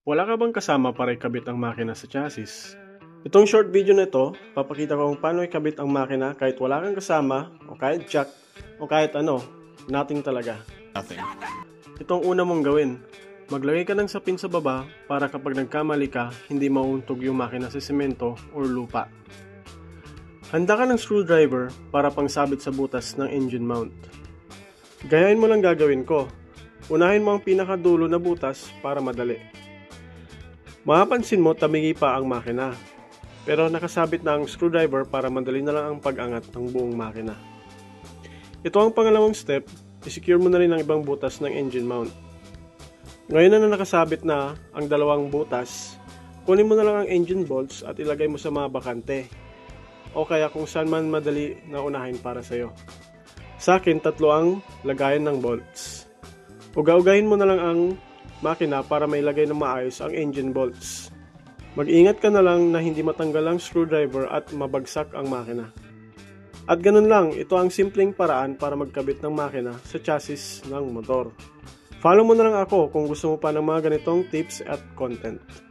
Wala ka bang kasama para ikabit ang makina sa chassis? Itong short video na ito, papakita ko kung paano ikabit ang makina kahit wala kang kasama, o kahit jack, o kahit ano, nothing talaga. Itong una mong gawin, maglagay ka ng sapin sa baba para kapag nagkamali ka, hindi mauuntog yung makina sa semento o lupa. Handa ka ng screwdriver para pangsabit sa butas ng engine mount. Gayahin mo lang gagawin ko. Unahin mo ang pinakadulo na butas para madali. Mapapansin mo tamingi pa ang makina, pero nakasabit na ang screwdriver para madali na lang ang pag-angat ng buong makina. Ito ang pangalawang step, i-secure mo na rin ang ibang butas ng engine mount. Ngayon na nakasabit na ang dalawang butas, kunin mo na lang ang engine bolts at ilagay mo sa mga bakante, o kaya kung saan man madali na unahin para sa'yo. Sa akin, 3 ang lagayan ng bolts. Uga-ugahin mo na lang ang makina para mailagay na maayos ang engine bolts. Mag-ingat ka na lang na hindi matanggal ang screwdriver at mabagsak ang makina. At ganun lang, ito ang simpleng paraan para magkabit ng makina sa chassis ng motor. Follow mo na lang ako kung gusto mo pa ng mga ganitong tips at content.